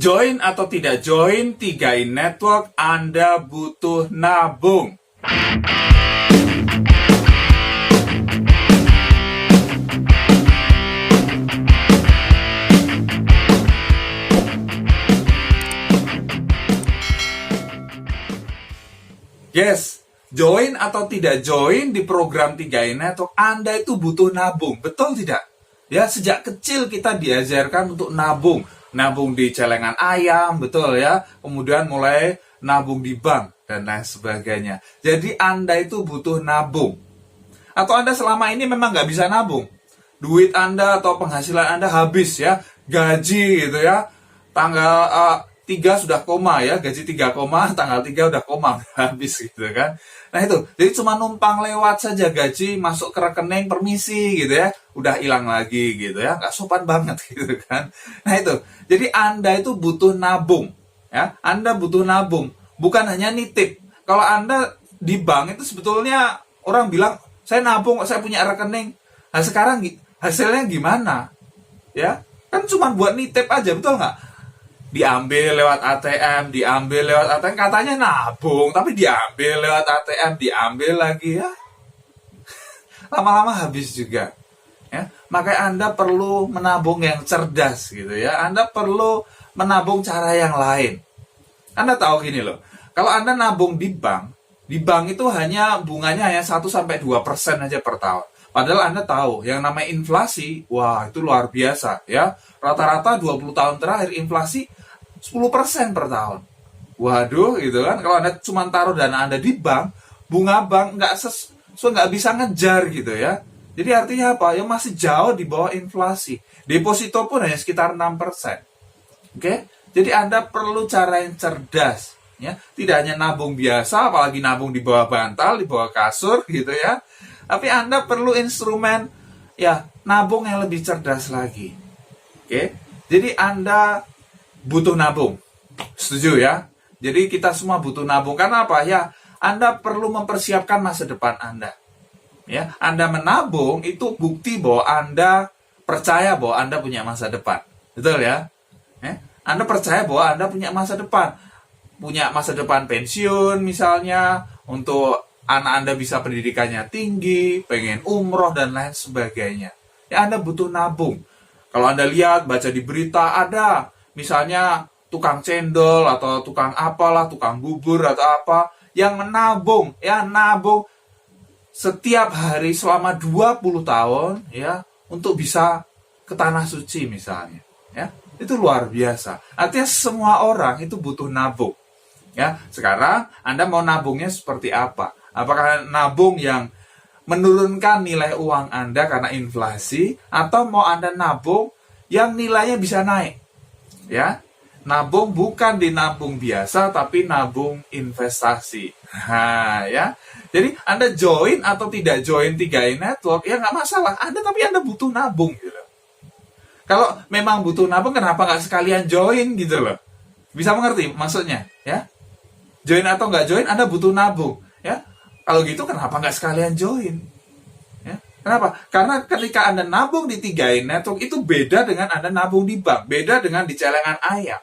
Join atau tidak join 3in Network, Anda butuh nabung. Yes, join atau tidak join di program 3in Network, Anda itu butuh nabung. Betul tidak? Ya, sejak kecil kita diajarkan untuk nabung. Nabung di celengan ayam, betul ya. Kemudian mulai nabung di bank dan lain sebagainya. Jadi Anda itu butuh nabung. Atau Anda selama ini memang nggak bisa nabung. Duit Anda atau penghasilan Anda habis ya. Gaji gitu ya. Tanggal 3 sudah koma ya. Gaji 3 koma, tanggal 3 udah koma. Habis gitu kan. Nah itu, jadi cuma numpang lewat saja gaji, masuk ke rekening, permisi gitu ya. Udah hilang lagi gitu ya. Nggak sopan banget gitu kan. Nah itu, jadi Anda itu butuh nabung. Ya, Anda butuh nabung. Bukan hanya nitip. Kalau Anda di bank itu sebetulnya orang bilang, saya nabung, saya punya rekening. Nah sekarang hasilnya gimana? Ya, kan cuma buat nitip aja, betul nggak? Diambil lewat ATM, katanya nabung, tapi diambil lewat ATM, diambil lagi ya. Lama-lama habis juga. Ya, makanya Anda perlu menabung yang cerdas gitu ya. Anda perlu menabung cara yang lain. Anda tahu gini loh, kalau Anda nabung di bank itu hanya bunganya hanya 1-2% aja per tahun. Padahal Anda tahu, yang namanya inflasi, wah itu luar biasa ya. Rata-rata 20 tahun terakhir inflasi 10% per tahun. Waduh gitu kan, kalau Anda cuma taruh dana Anda di bank, bunga bank nggak bisa ngejar gitu ya. Jadi artinya apa? Ya masih jauh di bawah inflasi. Deposito pun hanya sekitar 6%. Oke? Jadi Anda perlu cara yang cerdas. Ya, tidak hanya nabung biasa, apalagi nabung di bawah bantal, di bawah kasur gitu ya. Tapi Anda perlu instrumen ya nabung yang lebih cerdas lagi. Oke? Jadi Anda butuh nabung. Setuju ya? Jadi kita semua butuh nabung. Karena apa? Ya, Anda perlu mempersiapkan masa depan Anda. Ya, Anda menabung itu bukti bahwa Anda percaya bahwa Anda punya masa depan. Betul ya? Anda percaya bahwa Anda punya masa depan. Punya masa depan pensiun misalnya, untuk anak Anda bisa pendidikannya tinggi, pengen umroh dan lain sebagainya. Ya Anda butuh nabung. Kalau Anda lihat, baca di berita, ada misalnya tukang cendol atau tukang apalah, tukang bubur atau apa, yang menabung, ya nabung setiap hari selama 20 tahun ya untuk bisa ke tanah suci misalnya. Ya, itu luar biasa. Artinya semua orang itu butuh nabung. Ya, sekarang Anda mau nabungnya seperti apa? Apakah nabung yang menurunkan nilai uang Anda karena inflasi, atau mau Anda nabung yang nilainya bisa naik? Ya, nabung bukan di nabung biasa, tapi nabung investasi. Nah, ya. Jadi Anda join atau tidak join 3in Network, ya nggak masalah. Tapi Anda butuh nabung gitu. Kalau memang butuh nabung, kenapa nggak sekalian join gitu loh? Bisa mengerti maksudnya? Ya, join atau nggak join, Anda butuh nabung. Ya, kalau gitu kenapa nggak sekalian join? Ya, kenapa? Karena ketika Anda nabung di 3in Network itu beda dengan Anda nabung di bank, beda dengan di celengan ayam.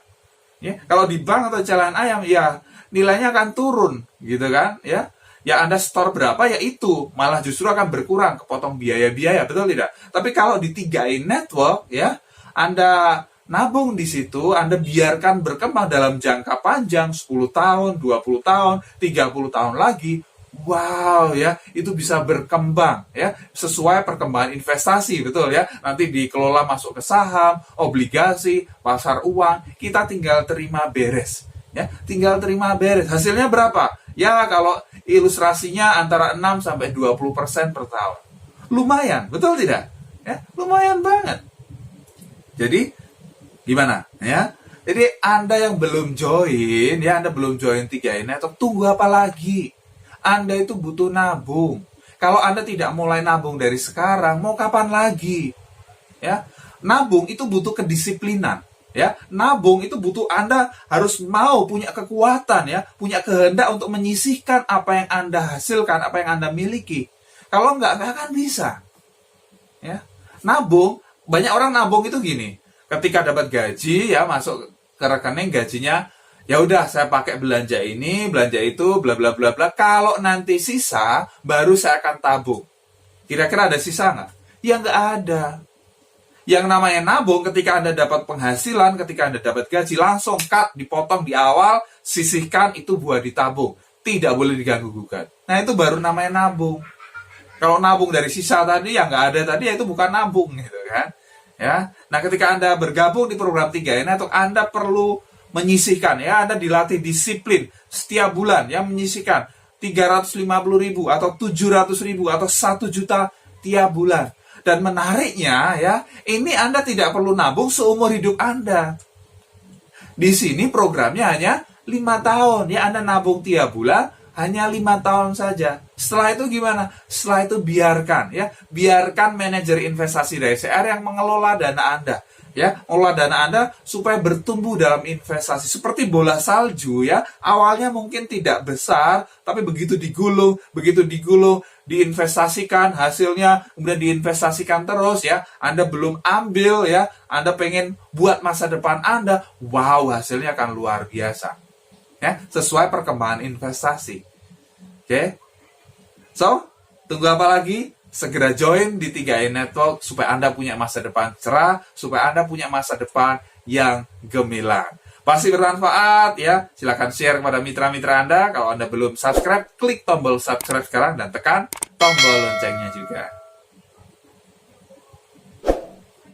Ya, kalau di bank atau celengan ayam, ya nilainya akan turun, gitu kan? Ya, Anda store berapa ya itu, malah justru akan berkurang, kepotong biaya-biaya, betul tidak? Tapi kalau di 3in Network, ya, Anda nabung di situ, Anda biarkan berkembang dalam jangka panjang, 10 tahun, 20 tahun, 30 tahun lagi. Wow ya, itu bisa berkembang ya, sesuai perkembangan investasi, betul ya. Nanti dikelola masuk ke saham, obligasi, pasar uang, kita tinggal terima beres. Ya, tinggal terima beres. Hasilnya berapa? Ya, kalau ilustrasinya antara 6-20% per tahun. Lumayan, betul tidak? Ya, lumayan banget. Jadi gimana ya? Jadi Anda yang belum join, ya Anda belum join 3in Network, tunggu apa lagi? Anda itu butuh nabung. Kalau Anda tidak mulai nabung dari sekarang, mau kapan lagi? Ya, nabung itu butuh kedisiplinan. Ya, nabung itu butuh Anda harus mau punya kekuatan ya, punya kehendak untuk menyisihkan apa yang Anda hasilkan, apa yang Anda miliki. Kalau nggak akan bisa. Ya, nabung, banyak orang nabung itu gini. Ketika dapat gaji ya masuk ke rekening gajinya, ya udah saya pakai belanja ini, belanja itu, bla bla bla bla. Kalau nanti sisa, baru saya akan tabung. Kira-kira ada sisa nggak? Ya nggak ada. Yang namanya nabung, ketika Anda dapat penghasilan, ketika Anda dapat gaji, langsung cut, dipotong di awal, sisihkan, itu buat ditabung. Tidak boleh diganggu-gugat. Nah, itu baru namanya nabung. Kalau nabung dari sisa tadi, yang nggak ada tadi, ya itu bukan nabung, gitu kan. Ya. Nah, ketika Anda bergabung di program 3 itu Anda perlu menyisihkan, ya, Anda dilatih disiplin setiap bulan, ya, menyisihkan 350.000 atau 700.000 atau 1 juta tiap bulan. Dan menariknya, ya, ini Anda tidak perlu nabung seumur hidup Anda. Di sini programnya hanya 5 tahun, ya, Anda nabung tiap bulan hanya 5 tahun saja. Setelah itu gimana? Setelah itu biarkan, ya, biarkan manajer investasi dari CR yang mengelola dana Anda. Ya, olah dana Anda supaya bertumbuh dalam investasi seperti bola salju, ya. Awalnya mungkin tidak besar, tapi begitu digulung, diinvestasikan, hasilnya kemudian diinvestasikan terus, ya. Anda belum ambil, ya. Anda pengen buat masa depan Anda, wow, hasilnya akan luar biasa. Ya, sesuai perkembangan investasi. Oke. So, tunggu apa lagi? Segera join di 3i Network supaya Anda punya masa depan cerah, supaya Anda punya masa depan yang gemilang. Pasti bermanfaat, ya. Silahkan share kepada mitra-mitra Anda. Kalau Anda belum subscribe, klik tombol subscribe sekarang dan tekan tombol loncengnya juga.